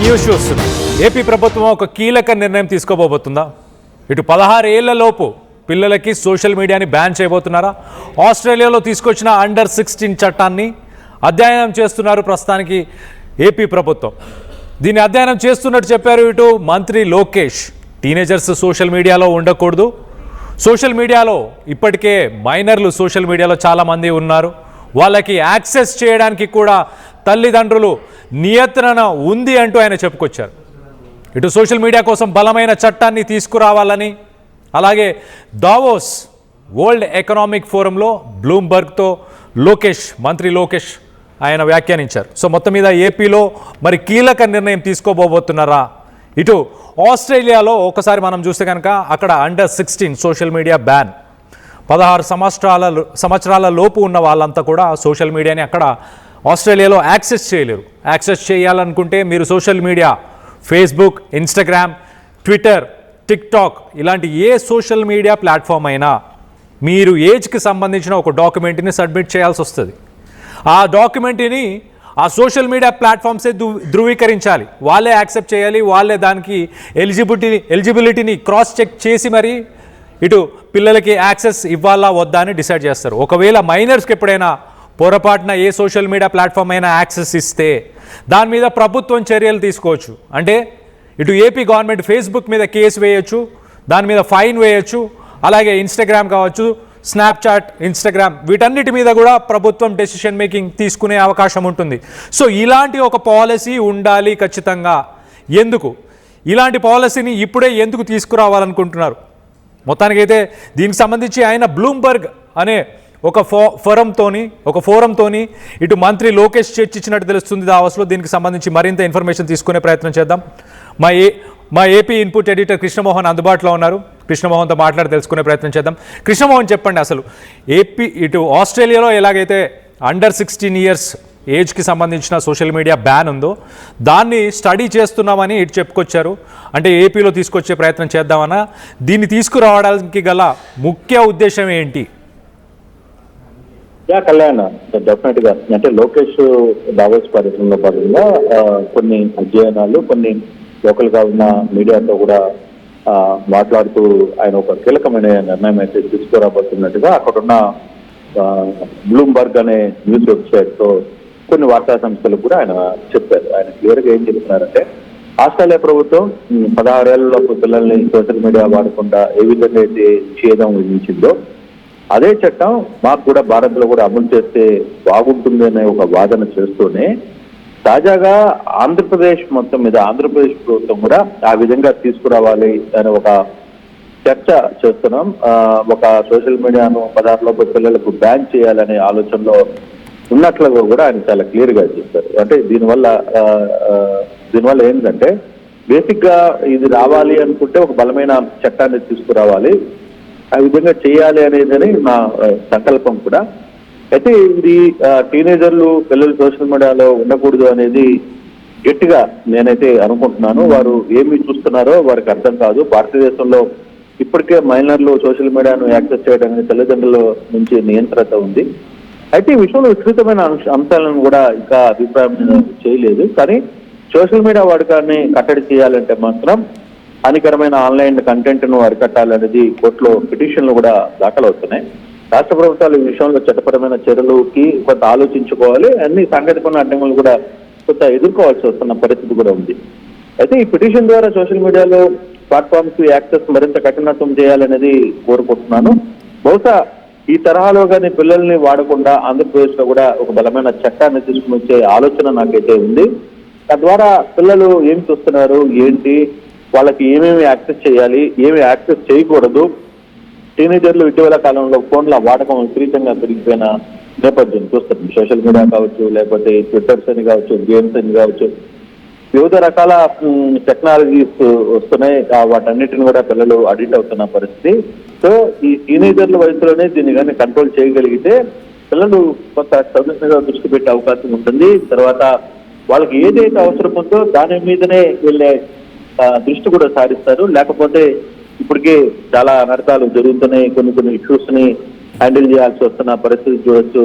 News చూస్తున్నాం. AP ప్రభుత్వం ఒక కీలక నిర్ణయం తీసుకోబోతుందా? ఇటు 16 ఏళ్లలోపు పిల్లలకి సోషల్ మీడియాని బ్యాన్ చేయబోతున్నారా? ఆస్ట్రేలియాలో తీసుకొచ్చిన అండర్ 16 చట్టాన్ని అధ్యయనం చేస్తున్నారు ప్రస్తుతానికి ఏపీ ప్రభుత్వం. దీన్ని అధ్యయనం చేస్తున్నట్టు చెప్పారు ఇటు మంత్రి లోకేష్. టీనేజర్స్ సోషల్ మీడియాలో ఉండకూడదు. సోషల్ మీడియాలో ఇప్పటికే మైనర్లు సోషల్ మీడియాలో చాలామంది ఉన్నారు. వాళ్ళకి యాక్సెస్ చేయడానికి కూడా తల్లిదండ్రులు నియంత్రణ ఉంది అంటూ ఆయన చెప్పుకొచ్చారు. ఇటు సోషల్ మీడియా కోసం బలమైన చట్టాన్ని తీసుకురావాలని, అలాగే దావోస్ వరల్డ్ ఎకనామిక్ ఫోరంలో బ్లూంబర్గ్తో మంత్రి లోకేష్ ఆయన వ్యాఖ్యానించారు. సో మొత్తం మీద ఏపీలో మరి కీలక నిర్ణయం తీసుకోబోతున్నారా? ఇటు ఆస్ట్రేలియాలో ఒకసారి మనం చూస్తే కనుక అక్కడ అండర్ 16 సోషల్ మీడియా బ్యాన్. 16 సంవత్సరాల లోపు ఉన్న వాళ్ళంతా కూడా సోషల్ మీడియాని అక్కడ ఆస్ట్రేలియాలో యాక్సెస్ చేయలేరు. యాక్సెస్ చేయాలనుకుంటే మీరు social media Facebook, Instagram, Twitter, TikTok ఇలాంటి ఏ సోషల్ మీడియా ప్లాట్ఫామ్ అయినా మీరు ఏజ్కి సంబంధించిన ఒక డాక్యుమెంట్ని సబ్మిట్ చేయాల్సి వస్తుంది. ఆ డాక్యుమెంట్ని ఆ సోషల్ మీడియా ప్లాట్ఫామ్సే ధృవీకరించాలి. వాళ్ళే యాక్సెప్ట్ చేయాలి. వాళ్ళే దానికి ఎలిజిబిలిటీని క్రాస్ చెక్ చేసి మరి ఇటు పిల్లలకి యాక్సెస్ ఇవ్వాలా వద్దా అని డిసైడ్ చేస్తారు. ఒకవేళ మైనర్స్కి ఎప్పుడైనా పొరపాటున ఏ సోషల్ మీడియా ప్లాట్ఫామ్ అయినా యాక్సెస్ ఇస్తే దాని మీద ప్రభుత్వం చర్యలు తీసుకోవచ్చు. అంటే ఇటు ఏపీ గవర్నమెంట్ ఫేస్బుక్ మీద కేసు వేయచ్చు, దాని మీద ఫైన్ వేయచ్చు. అలాగే ఇన్స్టాగ్రామ్ కావచ్చు, స్నాప్చాట్, ఇన్స్టాగ్రామ్ వీటన్నిటి మీద కూడా ప్రభుత్వం డెసిషన్ మేకింగ్ తీసుకునే అవకాశం ఉంటుంది. సో ఇలాంటి ఒక పాలసీ ఉండాలి ఖచ్చితంగా. ఎందుకు ఇలాంటి పాలసీని ఇప్పుడే ఎందుకు తీసుకురావాలనుకుంటున్నారు? మొత్తానికైతే దీనికి సంబంధించి ఆయన బ్లూంబర్గ్ అనే ఒక ఫోరంతోని ఇటు మంత్రి లోకేష్ చర్చించినట్టు తెలుస్తుంది దావోస్లో. దీనికి సంబంధించి మరింత ఇన్ఫర్మేషన్ తీసుకునే ప్రయత్నం చేద్దాం. మా ఏపీ ఇన్పుట్ ఎడిటర్ కృష్ణమోహన్ అందుబాటులో ఉన్నారు. కృష్ణమోహన్తో మాట్లాడి తెలుసుకునే ప్రయత్నం చేద్దాం. కృష్ణమోహన్ చెప్పండి, అసలు ఇటు ఆస్ట్రేలియాలో ఎలాగైతే అండర్ 16 ఇయర్స్ ఏజ్కి సంబంధించిన సోషల్ మీడియా బ్యాన్ ఉందో దాన్ని స్టడీ చేస్తున్నామని ఇటు చెప్పుకొచ్చారు. అంటే ఏపీలో తీసుకొచ్చే ప్రయత్నం చేద్దామన్నా, దీన్ని తీసుకురావడానికి గల ముఖ్య ఉద్దేశం ఏంటి? కళ్యాణ్, డెఫినెట్ గా అంటే లోకేష్ దావోస్ పర్యటనలో భాగంగా కొన్ని అధ్యయనాలు, కొన్ని లోకల్ గా ఉన్న మీడియాతో కూడా మాట్లాడుతూ ఆయన ఒక కీలకమైన నిర్ణయం అయితే తీసుకురాబోతున్నట్టుగా అక్కడున్న బ్లూంబర్గ్ అనే న్యూస్ వెబ్సైట్ తో కొన్ని వార్తా సంస్థలకు కూడా ఆయన చెప్పారు. ఆయన క్లియర్ గా ఏం చెప్తున్నారంటే, ఆస్ట్రేలియా ప్రభుత్వం 16 ఏళ్లలోపు పిల్లల్ని సోషల్ మీడియా వాడకుండా ఏ విధంగా అయితే నిషేధం విధించిందో అదే చట్టం మాకు కూడా భారత్ లో కూడా అమలు చేస్తే బాగుంటుంది అనే ఒక వాదన చేస్తూనే తాజాగా ఆంధ్రప్రదేశ్ మొత్తం మీద ఆంధ్రప్రదేశ్ ప్రభుత్వం కూడా ఆ విధంగా తీసుకురావాలి అనే ఒక చర్చ చేస్తున్నాం. ఒక సోషల్ మీడియాను 16 లోపు పిల్లలకు బ్యాన్ చేయాలనే ఆలోచనలో ఉన్నట్లుగా కూడా ఆయన చాలా క్లియర్ గా చెప్పారు. అంటే దీనివల్ల ఏంటంటే బేసిక్ గా ఇది రావాలి అనుకుంటే ఒక బలమైన చట్టాన్ని తీసుకురావాలి, ఆ విధంగా చేయాలి అనేది నా సంకల్పం కూడా. అయితే ఇది టీనేజర్లు పిల్లలు సోషల్ మీడియాలో ఉండకూడదు అనేది గట్టిగా నేనైతే అనుకుంటున్నాను. వారు ఏమి చూస్తున్నారో వారికి అర్థం కాదు. భారతదేశంలో ఇప్పటికే మైనర్లు సోషల్ మీడియాను యాక్సెస్ చేయడానికి తల్లిదండ్రుల నుంచి నియంత్రణ ఉంది. అయితే ఈ విషయంలో విస్తృతమైన అంశాలను కూడా ఇంకా అభిప్రాయం చేయలేదు. కానీ సోషల్ మీడియా వాడకాన్ని కట్టడి చేయాలంటే మాత్రం హానికరమైన ఆన్లైన్ కంటెంట్ ను అరికట్టాలనేది కోర్టులో పిటిషన్లు కూడా దాఖలవుతున్నాయి. రాష్ట్ర ప్రభుత్వాలు ఈ విషయంలో చట్టపరమైన చర్యలకి కొంత ఆలోచించుకోవాలి. అన్ని సాంకేతిక అడ్డంకులు కూడా కొంత ఎదుర్కోవాల్సి వస్తున్న పరిస్థితి కూడా ఉంది. అయితే ఈ పిటిషన్ ద్వారా సోషల్ మీడియాలో ప్లాట్ఫామ్స్ యాక్సెస్ మరింత కఠినత్వం చేయాలనేది కోరుకుంటున్నాను. బహుశా ఈ తరహాలో కానీ పిల్లల్ని వాడకుండా ఆంధ్రప్రదేశ్ లో కూడా ఒక బలమైన చట్టాన్ని తీసుకుని వచ్చే ఆలోచన నాకైతే ఉంది. తద్వారా పిల్లలు ఏం చూస్తున్నారు, ఏంటి, వాళ్ళకి ఏమేమి యాక్సెస్ చేయాలి, ఏమి యాక్సెస్ చేయకూడదు. టీనేజర్లు ఇటీవల కాలంలో ఫోన్ల వాడకం విపరీతంగా పెరిగిపోయిన నేపథ్యం చూస్తుంది. సోషల్ మీడియా కావచ్చు, లేకపోతే ట్విట్టర్స్ అని కావచ్చు, గేమ్స్ అని కావచ్చు, వివిధ రకాల టెక్నాలజీస్ వస్తున్నాయి. వాటన్నిటిని కూడా పిల్లలు అడిక్ట్ అవుతున్న పరిస్థితి. సో ఈ టీనేజర్ల వయసులోనే దీన్ని కానీ కంట్రోల్ చేయగలిగితే పిల్లలు కొంత చదువు మీద దృష్టి పెట్టే అవకాశం ఉంటుంది. తర్వాత వాళ్ళకి ఏదైతే అవసరం ఉందో దాని మీదనే వెళ్ళే దృష్టి కూడా సారిస్తారు. లేకపోతే ఇప్పటికే చాలా అనర్థాలు జరుగుతున్నాయి. కొన్ని ఇష్యూస్ ని హ్యాండిల్ చేయాల్సి వస్తున్న పరిస్థితి చూడొచ్చు.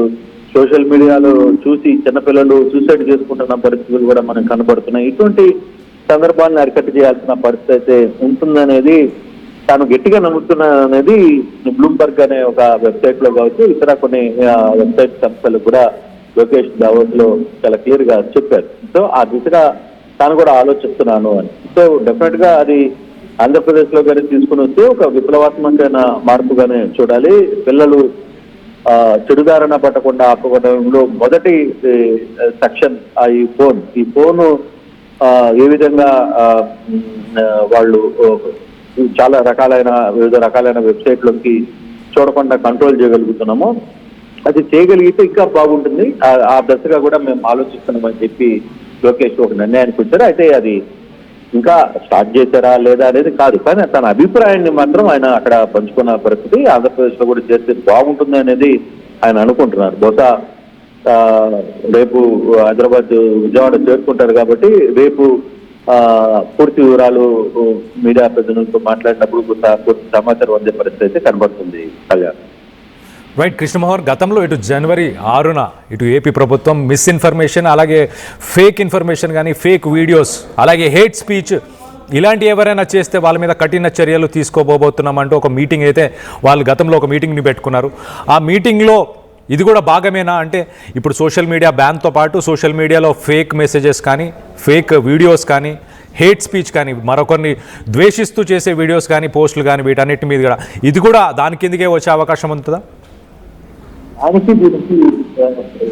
సోషల్ మీడియాలో చూసి చిన్నపిల్లలు సూసైడ్ చేసుకుంటున్న పరిస్థితులు కూడా మనకు కనబడుతున్నాయి. ఇటువంటి సందర్భాన్ని అరికట్ట చేయాల్సిన పరిస్థితి అయితే ఉంటుందనేది తాను గట్టిగా నమ్ముతున్నా అనేది బ్లూంబర్గ్ అనే ఒక వెబ్సైట్ లో కావచ్చు, ఇతర కొన్ని వెబ్సైట్ సంస్థలు కూడా లోకేష్ దావోస్ లో చాలా క్లియర్ గా చెప్పారు. సో ఆ దిశగా తాను కూడా ఆలోచిస్తున్నాను అని. సో డెఫినెట్ గా అది ఆంధ్రప్రదేశ్ లో కానీ తీసుకుని వస్తే ఒక విప్లవాత్మకమైన మార్పుగానే చూడాలి. పిల్లలు చెడుదారణ పట్టకుండా ఆపుకోవడంలో మొదటి సెక్షన్ ఈ ఫోన్ ఏ విధంగా వాళ్ళు చాలా వివిధ రకాలైన వెబ్సైట్లోకి చూడకుండా కంట్రోల్ చేయగలుగుతున్నామో అది చేయగలిగితే ఇంకా బాగుంటుంది. ఆ దశగా కూడా మేము ఆలోచిస్తున్నామని చెప్పి లోకేష్ ఒక నిర్ణయానికి వచ్చారు. అయితే అది ఇంకా స్టార్ట్ చేశారా లేదా అనేది కాదు, కానీ తన అభిప్రాయాన్ని మాత్రం ఆయన అక్కడ పంచుకున్న పరిస్థితి. ఆంధ్రప్రదేశ్ లో కూడా చేస్తే బాగుంటుంది అనేది ఆయన అనుకుంటున్నారు. బహుశా రేపు హైదరాబాద్ విజయవాడ చేరుకుంటారు కాబట్టి రేపు పూర్తి వివరాలు మీడియా ప్రతినిధులతో మాట్లాడినప్పుడు పూర్తి సమాచారం అందే పరిస్థితి అయితే కనబడుతుంది. కళ్యాణ్. రైట్ కృష్ణమోహన్, గతంలో ఇటు జనవరి 6న ఇటు ఏపీ ప్రభుత్వం మిస్ఇన్ఫర్మేషన్, అలాగే ఫేక్ ఇన్ఫర్మేషన్ కానీ ఫేక్ వీడియోస్, అలాగే హేట్ స్పీచ్ ఇలాంటి ఎవరైనా చేస్తే వాళ్ళ మీద కఠిన చర్యలు తీసుకోబోతున్నామంటూ ఒక మీటింగ్ అయితే వాళ్ళు గతంలో ఒక మీటింగ్ని పెట్టుకున్నారు. ఆ మీటింగ్లో ఇది కూడా భాగమేనా అంటే ఇప్పుడు సోషల్ మీడియా బ్యాన్తో పాటు సోషల్ మీడియాలో ఫేక్ మెసేజెస్ కానీ ఫేక్ వీడియోస్ కానీ హేట్ స్పీచ్ కానీ మరొకరిని ద్వేషిస్తూ చేసే వీడియోస్ కానీ పోస్టులు కానీ వీటన్నిటి మీద కూడా ఇది కూడా దాని కిందకే వచ్చే అవకాశం ఉంటుందా? దానికి దీనికి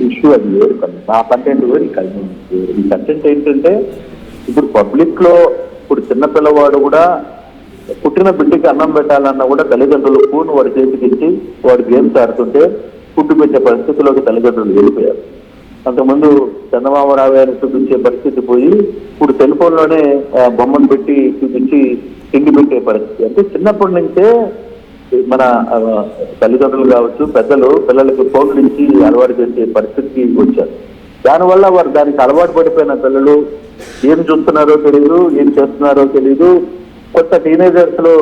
ఇష్యూ అది వేరు కదా, ఆ కంటెంట్ వేరు, ఈ కంటెంట్ ఏంటంటే ఇప్పుడు పబ్లిక్ లో ఇప్పుడు చిన్న పిల్లవాడు కూడా పుట్టిన బిడ్డకి అన్నం పెట్టాలన్నా కూడా తల్లిదండ్రులు ఫోన్ వాడి చేతికి ఇచ్చి వాడు గేమ్స్ ఆడుతుంటే ఫుడ్ పెట్టే పరిస్థితిలోకి తల్లిదండ్రులు వెళ్ళిపోయారు. అంతకుముందు చందమామ రావేని చూపించే పరిస్థితి పోయి ఇప్పుడు సెల్ ఫోన్ లోనే బొమ్మను పెట్టి చూపించి తిండి పెట్టే పరిస్థితి. అంటే చిన్నప్పటి నుంచే మన తల్లిదండ్రులు కావచ్చు పెద్దలు పిల్లలకి ఫోన్ నుంచి అలవాటు చేసే పరిస్థితికి వచ్చారు. దానివల్ల వారు దానికి అలవాటు పడిపోయిన పిల్లలు ఏం చూస్తున్నారో తెలియదు, ఏం చేస్తున్నారో తెలియదు. కొత్త టీనేజర్స్ లో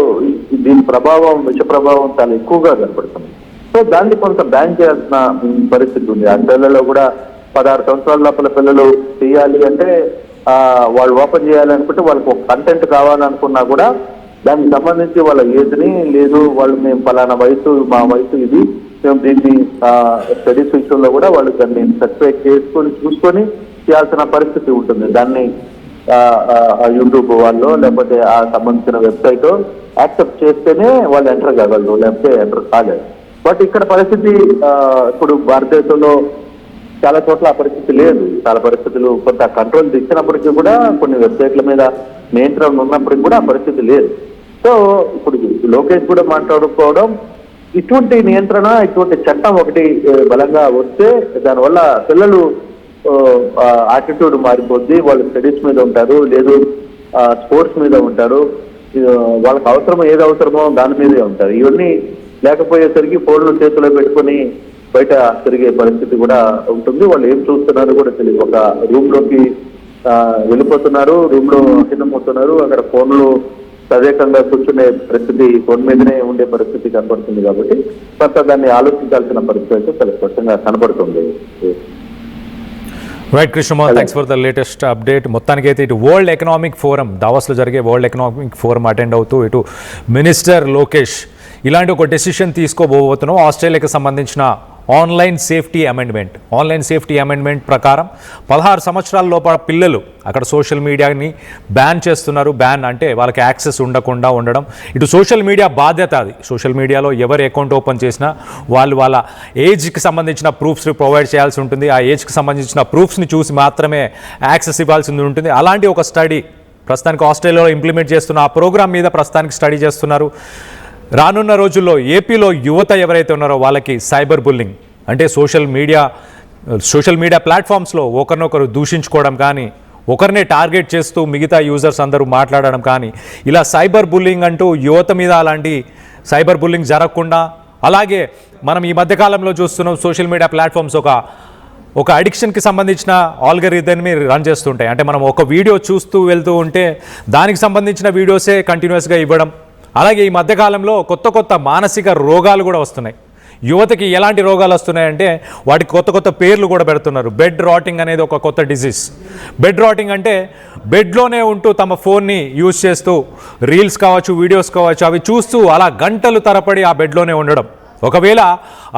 దీని ప్రభావం, విష ప్రభావం చాలా ఎక్కువగా కనపడుతుంది. సో దాన్ని కొంత బ్యాన్ చేయాల్సిన పరిస్థితి ఉంది. ఆ పిల్లల్లో కూడా 16 సంవత్సరాల లోపల పిల్లలు చేయాలి అంటే వాళ్ళు ఓపెన్ చేయాలనుకుంటే వాళ్ళకి ఒక కంటెంట్ కావాలనుకున్నా కూడా దానికి సంబంధించి వాళ్ళ ఏజ్ని లేదు, వాళ్ళు మేము పలానా వయసు, మా వయసు ఇది, మేము దీన్ని స్టడీస్ విషయంలో కూడా వాళ్ళు దాన్ని సర్టిఫై చేసుకొని చూసుకొని చేయాల్సిన పరిస్థితి ఉంటుంది. దాన్ని యూట్యూబ్ వాళ్ళు లేకపోతే ఆ సంబంధించిన వెబ్సైట్ యాక్సెప్ట్ చేస్తేనే వాళ్ళు ఎంటర్ కాగలరు, లేకపోతే ఎంటర్ కాలేదు. బట్ ఇక్కడ పరిస్థితి ఇప్పుడు భారతదేశంలో చాలా చోట్ల ఆ పరిస్థితి లేదు. చాలా పరిస్థితులు కొంత కంట్రోల్ తెచ్చినప్పటికీ కూడా కొన్ని వెబ్సైట్ల మీద నియంత్రణ ఉన్నప్పటికీ కూడా ఆ పరిస్థితి లేదు. సో ఇప్పుడు లోకేష్ కూడా మాట్లాడుకోవడం, ఇటువంటి నియంత్రణ, ఇటువంటి చట్టం ఒకటి బలంగా వస్తే దానివల్ల పిల్లలు యాటిట్యూడ్ మారిపోద్ది. వాళ్ళు స్టడీస్ మీద ఉంటారు, లేదు స్పోర్ట్స్ మీద ఉంటారు, వాళ్ళకి అవసరమో ఏది అవసరమో దాని మీదే ఉంటారు. ఇవన్నీ లేకపోయేసరికి ఫోన్లు చేతిలో పెట్టుకొని బయట తిరిగే పరిస్థితి కూడా ఉంటుంది. వాళ్ళు ఏం చూస్తున్నారో కూడా తెలియదు. ఒక రూమ్ లోకి వెళ్ళిపోతున్నారు, రూమ్ లో కిందమవుతున్నారు, అక్కడ ఫోన్లు తదేకంగా కూర్చునే పరిస్థితి, ఫోన్ మీదనే ఉండే పరిస్థితి కనబడుతుంది. కాబట్టి కొంత దాన్ని ఆలోచించాల్సిన పరిస్థితి అయితే చాలా స్పష్టంగా కనబడుతుంది. Right Krishnamohan, thanks for the latest update. మొత్తానికైతే ఇటు వరల్డ్ ఎకనామిక్ ఫోరం, దావోస్లో జరిగే వరల్డ్ ఎకనామిక్ ఫోరం అటెండ్ అవుతూ ఇటు మినిస్టర్ లోకేష్ ఇలాంటి ఒక డెసిషన్ తీసుకోబోతున్నాం. ఆస్ట్రేలియాకి సంబంధించిన ఆన్లైన్ సేఫ్టీ అమెండ్మెంట్ ప్రకారం 16 సంవత్సరాల లోపల పిల్లలు అక్కడ సోషల్ మీడియాని బ్యాన్ చేస్తున్నారు. బ్యాన్ అంటే వాళ్ళకి యాక్సెస్ ఉండకుండా ఉండడం. ఇటు సోషల్ మీడియా బాధ్యత అది. సోషల్ మీడియాలో ఎవరు అకౌంట్ ఓపెన్ చేసినా వాళ్ళ ఏజ్కి సంబంధించిన ప్రూఫ్స్ ప్రొవైడ్ చేయాల్సి ఉంటుంది. ఆ ఏజ్కి సంబంధించిన ప్రూఫ్స్ని చూసి మాత్రమే యాక్సెస్ ఇవ్వాల్సి ఉంటుంది. అలాంటి ఒక స్టడీ ప్రస్తుతానికి ఆస్ట్రేలియాలో ఇంప్లిమెంట్ చేస్తున్న ఆ ప్రోగ్రామ్ మీద ప్రస్తుతానికి స్టడీ చేస్తున్నారు. రానున్న రోజుల్లో ఏపీలో యువత ఎవరైతే ఉన్నారో వాళ్ళకి సైబర్ బుల్లింగ్ అంటే సోషల్ మీడియా ప్లాట్ఫామ్స్లో ఒకరినొకరు దూషించుకోవడం కానీ, ఒకరినే టార్గెట్ చేస్తూ మిగతా యూజర్స్ అందరూ మాట్లాడడం కానీ, ఇలా సైబర్ బుల్లింగ్ అంటూ యువత మీద అలాంటి సైబర్ బుల్లింగ్ జరగకుండా, అలాగే మనం ఈ మధ్యకాలంలో చూస్తున్నాం సోషల్ మీడియా ప్లాట్ఫామ్స్ ఒక అడిక్షన్కి సంబంధించిన ఆల్గరిథమ్ని రన్ చేస్తుంటాయి. అంటే మనం ఒక వీడియో చూస్తూ వెళ్తూ ఉంటే దానికి సంబంధించిన వీడియోసే కంటిన్యూస్గా ఇవ్వడం. అలాగే ఈ మధ్యకాలంలో కొత్త మానసిక రోగాలు కూడా వస్తున్నాయి. యువతకి ఎలాంటి రోగాలు వస్తున్నాయంటే వాటికి కొత్త కొత్త పేర్లు కూడా పెడుతున్నారు. బెడ్ రాటింగ్ అనేది ఒక కొత్త డిసీజ్. బెడ్ రాటింగ్ అంటే బెడ్లోనే ఉంటూ తమ ఫోన్ని యూజ్ చేస్తూ రీల్స్ కావచ్చు, వీడియోస్ కావచ్చు, అవి చూస్తూ అలా గంటలు తరబడి ఆ బెడ్లోనే ఉండడం. ఒకవేళ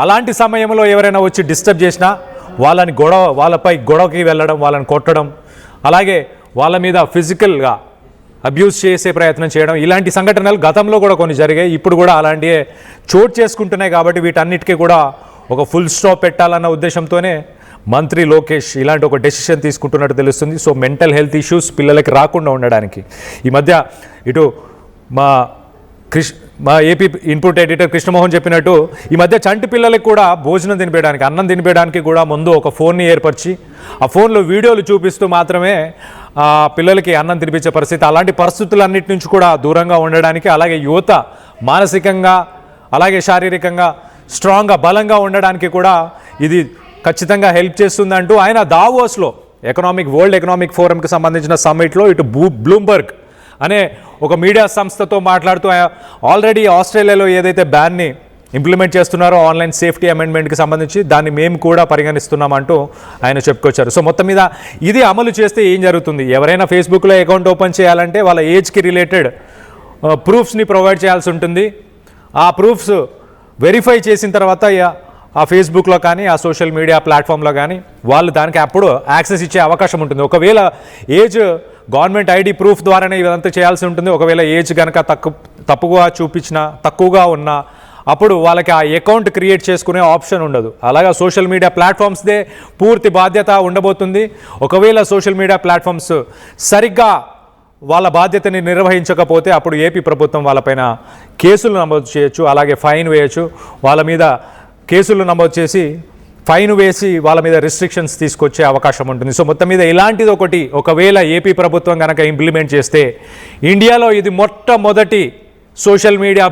అలాంటి సమయంలో ఎవరైనా వచ్చి డిస్టర్బ్ చేసినా వాళ్ళపై గొడవకి వెళ్ళడం, వాళ్ళని కొట్టడం, అలాగే వాళ్ళ మీద ఫిజికల్గా అబ్యూస్ చేసే ప్రయత్నం చేయడం, ఇలాంటి సంఘటనలు గతంలో కూడా కొన్ని జరిగాయి. ఇప్పుడు కూడా అలాంటివే చోటు చేసుకుంటున్నాయి. కాబట్టి వీటన్నిటికీ కూడా ఒక ఫుల్ స్టాప్ పెట్టాలన్న ఉద్దేశంతోనే మంత్రి లోకేష్ ఇలాంటి ఒక డెసిషన్ తీసుకుంటున్నట్టు తెలుస్తుంది. సో మెంటల్ హెల్త్ ఇష్యూస్ పిల్లలకి రాకుండా ఉండడానికి ఈ మధ్య ఇటు మా ఏపీ ఇన్పుట్ ఎడిటర్ కృష్ణమోహన్ చెప్పినట్టు ఈ మధ్య చంటి పిల్లలకు కూడా భోజనం తినిపించడానికి, అన్నం తినిపించడానికి కూడా ముందు ఒక ఫోన్ని ఏర్పరిచి ఆ ఫోన్లో వీడియోలు చూపిస్తూ మాత్రమే పిల్లలకి అన్నం తినిపించే పరిస్థితి. అలాంటి పరిస్థితులన్నిటి నుంచి కూడా దూరంగా ఉండడానికి, అలాగే యువత మానసికంగా అలాగే శారీరకంగా స్ట్రాంగ్గా బలంగా ఉండడానికి కూడా ఇది ఖచ్చితంగా హెల్ప్ చేస్తుందంటూ ఆయన దావోస్లో వరల్డ్ ఎకనామిక్ ఫోరంకి సంబంధించిన సమ్మిట్లో ఇటు బ్లూంబర్గ్ అనే ఒక మీడియా సంస్థతో మాట్లాడుతూ ఆల్రెడీ ఆస్ట్రేలియాలో ఏదైతే బ్యాన్ని ఇంప్లిమెంట్ చేస్తున్నారో ఆన్లైన్ సేఫ్టీ అమెండ్మెంట్కి సంబంధించి దాన్ని మేము కూడా పరిగణిస్తున్నామంటూ ఆయన చెప్పుకొచ్చారు. సో మొత్తం మీద ఇది అమలు చేస్తే ఏం జరుగుతుంది? ఎవరైనా ఫేస్బుక్లో అకౌంట్ ఓపెన్ చేయాలంటే వాళ్ళ ఏజ్కి రిలేటెడ్ ప్రూఫ్స్ని ప్రొవైడ్ చేయాల్సి ఉంటుంది. ఆ ప్రూఫ్స్ వెరిఫై చేసిన తర్వాత ఆ ఫేస్బుక్లో కానీ ఆ సోషల్ మీడియా ప్లాట్ఫామ్లో కానీ వాళ్ళు దానికి అప్పుడు యాక్సెస్ ఇచ్చే అవకాశం ఉంటుంది. ఒకవేళ ఏజ్ గవర్నమెంట్ ఐడి ప్రూఫ్ ద్వారానే ఇదంతా చేయాల్సి ఉంటుంది. ఒకవేళ ఏజ్ కనుక తప్పుగా చూపించినా, తక్కువగా ఉన్నా అప్పుడు వాళ్ళకి ఆ అకౌంట్ క్రియేట్ చేసుకునే ఆప్షన్ ఉండదు. అలాగా సోషల్ మీడియా ప్లాట్ఫామ్స్దే పూర్తి బాధ్యత ఉండబోతుంది. ఒకవేళ సోషల్ మీడియా ప్లాట్ఫామ్స్ సరిగ్గా వాళ్ళ బాధ్యతని నిర్వహించకపోతే అప్పుడు ఏపీ ప్రభుత్వం వాళ్ళపైన కేసులు నమోదు చేయొచ్చు, అలాగే ఫైన్ వేయచ్చు. వాళ్ళ మీద కేసులు నమోదు చేసి ఫైన్ వేసి వాళ్ళ మీద రిస్ట్రిక్షన్స్ తీసుకొచ్చే అవకాశం ఉంటుంది. సో మొత్తం మీద ఇలాంటిది ఒకవేళ ఏపీ ప్రభుత్వం కనుక ఇంప్లిమెంట్ చేస్తే ఇండియాలో ఇది మొట్టమొదటి సోషల్ మీడియా